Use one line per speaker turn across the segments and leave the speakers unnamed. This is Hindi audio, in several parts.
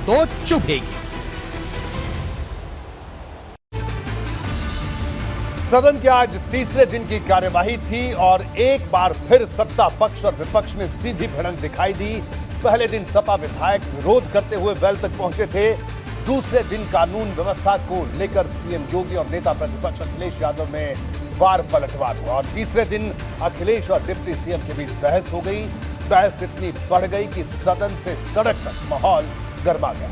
तो चुभेगी।
सदन के आज तीसरे दिन की कार्यवाही थी और एक बार फिर सत्ता पक्ष और विपक्ष में सीधी भिड़ंत दिखाई दी। पहले दिन सपा विधायक विरोध करते हुए वेल तक पहुंचे थे। दूसरे दिन कानून व्यवस्था को लेकर सीएम योगी और नेता प्रतिपक्ष अखिलेश यादव में वार पलटवार हुआ और तीसरे दिन अखिलेश और डिप्टी सीएम के बीच बहस हो गई। बहस इतनी बढ़ गई कि सदन से सड़क तक माहौल गर्मा गया।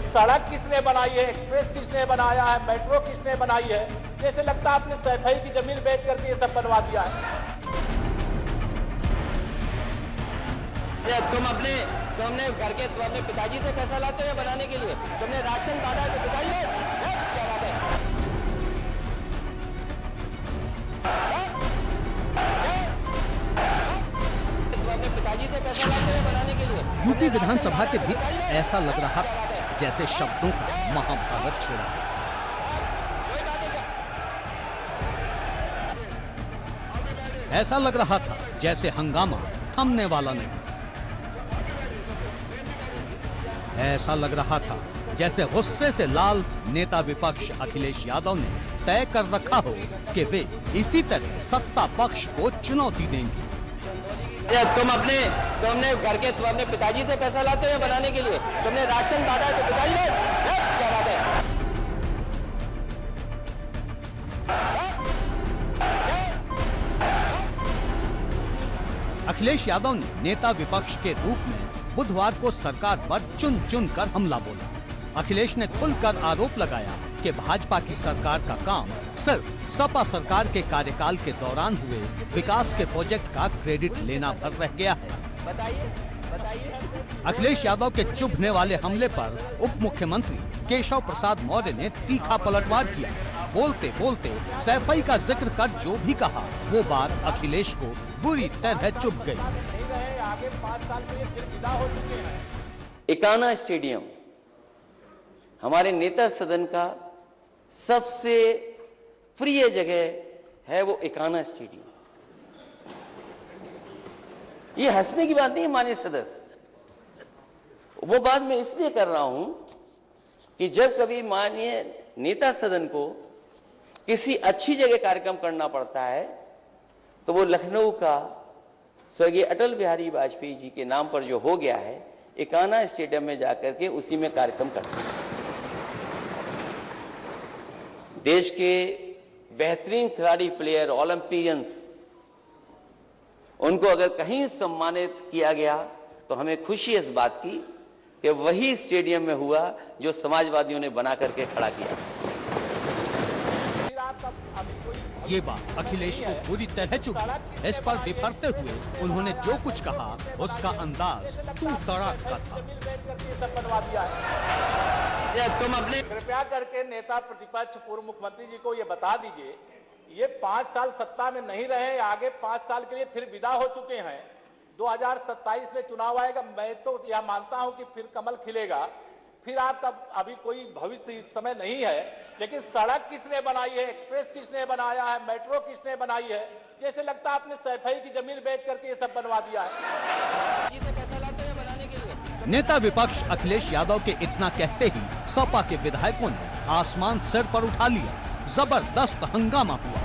सड़क किसने बनाई है, एक्सप्रेस किसने बनाया है, मेट्रो किसने बनाई है, जैसे लगता है आपने सैफई की जमीन बेच करके ये सब बनवा दिया है।
तुमने अपने पिताजी से पैसा लाते हुए बनाने के लिए तुमने राशन बांटा तो पिताजी ने क्या बात है? तुम अपने पिताजी से पैसा लाते हुए बनाने के लिए
यूपी विधानसभा के भी ऐसा लग रहा था जैसे शब्दों का महाभारत छिड़ा। ऐसा लग रहा था जैसे हंगामा थमने वाला नहीं। ऐसा लग रहा था जैसे गुस्से से लाल नेता विपक्ष अखिलेश यादव ने तय कर रखा हो कि वे इसी तरह सत्ता पक्ष को चुनौती देंगे।
तुमने अपने पिताजी से पैसा लाते हुए बनाने के लिए तुमने राशन बांटा तो पिताजी ने क्या बात है?
अखिलेश यादव ने नेता विपक्ष के रूप में बुधवार को सरकार पर चुन चुन कर हमला बोला। अखिलेश ने खुलकर आरोप लगाया कि भाजपा की सरकार का काम सिर्फ सपा सरकार के कार्यकाल के दौरान हुए विकास के प्रोजेक्ट का क्रेडिट लेना भर रह गया है।
बताइए।
अखिलेश यादव के चुभने वाले हमले पर उप मुख्यमंत्री केशव प्रसाद मौर्य ने तीखा पलटवार किया। बोलते बोलते सैफई का जिक्र कर जो भी कहा वो बात अखिलेश को बुरी तरह चुभ गई।
आगे 5 साल के लिए फिर विदा हो चुके हैं।
इकाना स्टेडियम हमारे नेता सदन का सबसे प्रिय जगह है, वो इकाना स्टेडियम। ये हंसने की बात नहीं है माननीय सदस्य, वो बात मैं इसलिए कर रहा हूं कि जब कभी माननीय नेता सदन को किसी अच्छी जगह कार्यक्रम करना पड़ता है तो वो लखनऊ का स्वर्गीय अटल बिहारी वाजपेयी जी के नाम पर जो हो गया है, इकाना स्टेडियम में जाकर के उसी में कार्यक्रम करते हैं। देश के बेहतरीन खिलाड़ी, प्लेयर, ओलंपियंस, उनको अगर कहीं सम्मानित किया गया तो हमें खुशी इस बात की कि वही स्टेडियम में हुआ जो समाजवादियों ने बना करके खड़ा किया।
ये बात अखिलेश को पूरी तरह चुभी। इस पर बिफरते हुए उन्होंने जो कुछ कहा उसका अंदाज तू तड़ाक का था।
तुम अपने
कृपया करके नेता प्रतिपक्ष पूर्व मुख्यमंत्री जी को ये बता दीजिए, ये 5 साल सत्ता में नहीं रहे, आगे 5 साल के लिए फिर विदा हो चुके हैं। 2027 में चुनाव आएगा, मैं तो यह मानता हूं कि फिर कमल खिलेगा, फिर आपका अभी कोई भविष्य इस समय नहीं है। लेकिन सड़क किसने बनाई है, एक्सप्रेस किसने बनाया है, मेट्रो किसने बनाई है, जैसे लगता है आपने सैफई की जमीन बेच करके ये सब बनवा दिया है।
नेता विपक्ष अखिलेश यादव के इतना कहते ही सपा के विधायकों ने आसमान सिर पर उठा लिया। जबरदस्त हंगामा हुआ।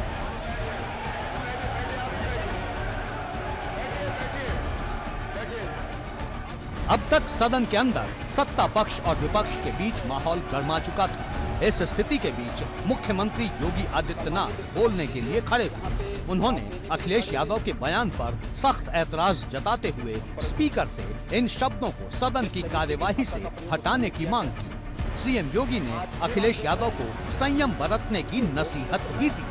अब तक सदन के अंदर सत्ता पक्ष और विपक्ष के बीच माहौल गर्मा चुका था। इस स्थिति के बीच मुख्यमंत्री योगी आदित्यनाथ बोलने के लिए खड़े हुए। उन्होंने अखिलेश यादव के बयान पर सख्त ऐतराज जताते हुए स्पीकर से इन शब्दों को सदन की कार्यवाही से हटाने की मांग की। सीएम योगी ने अखिलेश यादव को संयम बरतने की नसीहत भी दी।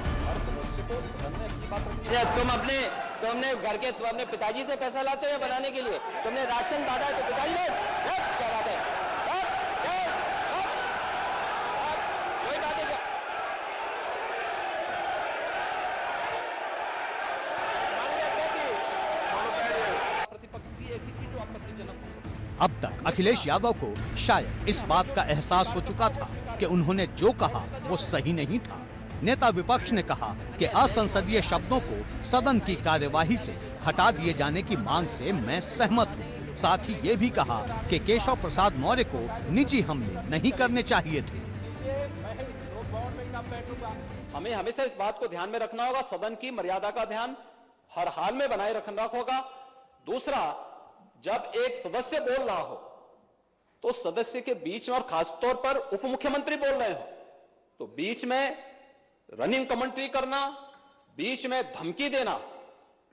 तुमने अपने पिताजी से पैसा लाते हुए बनाने के लिए तुमने राशन बांटा तो पिताजी ने क्या बात है? कोई बात है?
प्रतिपक्ष की ऐसी चीज जो आपत्तिजनक हो सकती है।
अब तक अखिलेश यादव को शायद इस बात का एहसास हो चुका था कि उन्होंने जो कहा वो सही नहीं था। नेता विपक्ष ने कहा कि असंसदीय शब्दों को सदन की कार्यवाही से हटा दिए जाने की मांग से मैं सहमत हूँ। साथ ही ये भी कहा कि केशव प्रसाद मौर्य को निजी हमले नहीं करने चाहिए थे।
हमें हमेशा इस बात को ध्यान में रखना होगा, सदन की मर्यादा का ध्यान हर हाल में बनाए रखना होगा। दूसरा, जब एक सदस्य बोल रहा हो तो सदस्य के बीच में, और खासतौर पर उप मुख्यमंत्री बोल रहे हो, तो बीच में रनिंग कमेंट्री करना, बीच में धमकी देना,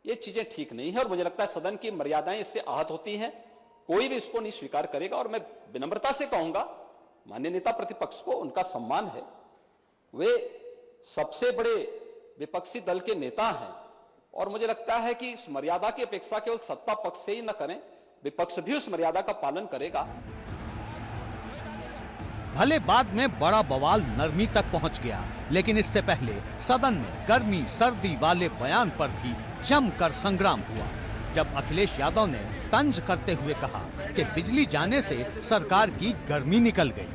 ये चीजें ठीक नहीं है और मुझे लगता है सदन की मर्यादाएं इससे आहत होती हैं। कोई भी इसको नहीं स्वीकार करेगा और मैं विनम्रता से कहूंगा माननीय नेता प्रतिपक्ष को, उनका सम्मान है, वे सबसे बड़े विपक्षी दल के नेता हैं और मुझे लगता है कि इस मर्यादा की अपेक्षा केवल सत्ता पक्ष से ही न करें, विपक्ष भी उस मर्यादा का पालन करेगा।
भले बाद में बड़ा बवाल नरमी तक पहुंच गया, लेकिन इससे पहले सदन में गर्मी सर्दी वाले बयान पर भी जमकर संग्राम हुआ, जब अखिलेश यादव ने तंज करते हुए कहा कि बिजली जाने से सरकार की गर्मी निकल गई।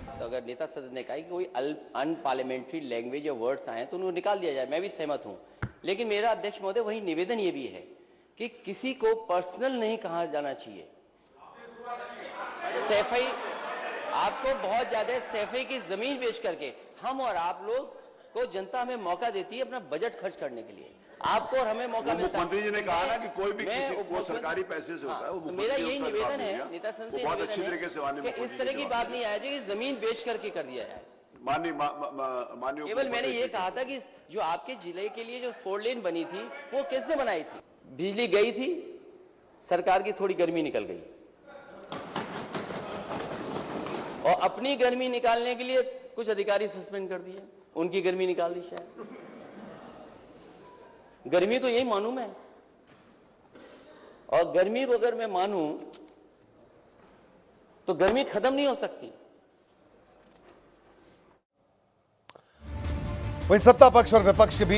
तो अगर नेता सदन ने कहा कि कोई अनपार्लियामेंट्री लैंग्वेज या वर्ड्स आए तो उनको निकाल दिया जाए, मैं भी सहमत हूं। लेकिन मेरा अध्यक्ष महोदय वही निवेदन ये भी है कि किसी को पर्सनल नहीं कहा जाना चाहिए। सैफई, आपको बहुत ज्यादा सैफई की जमीन बेच करके हम और आप लोग को जनता हमें मौका देती है अपना बजट खर्च करने के लिए, आपको और हमें मौका मिलता है।
मुख्यमंत्री जी ने कहा ना कि कोई भी किसी को सरकारी पैसे से होता है, वो
तो मेरा यही निवेदन है नेता संघ से,
बहुत अच्छी तरीके से
कि इस तरह की बात नहीं आया कि जमीन बेच करके कर दिया जाए।
माननीय
केवल मैंने ये कहा था कि जो आपके जिले के लिए जो 4 लेन बनी थी वो किसने बनाई थी? बिजली गई थी, सरकार की थोड़ी गर्मी निकल गई और अपनी गर्मी निकालने के लिए कुछ अधिकारी सस्पेंड कर दिए, उनकी गर्मी निकाल दी शायद। गर्मी तो यही मानूं मैं, और गर्मी को अगर मैं मानूं तो गर्मी खत्म नहीं हो सकती।
वहीं सत्ता पक्ष और विपक्ष के बीच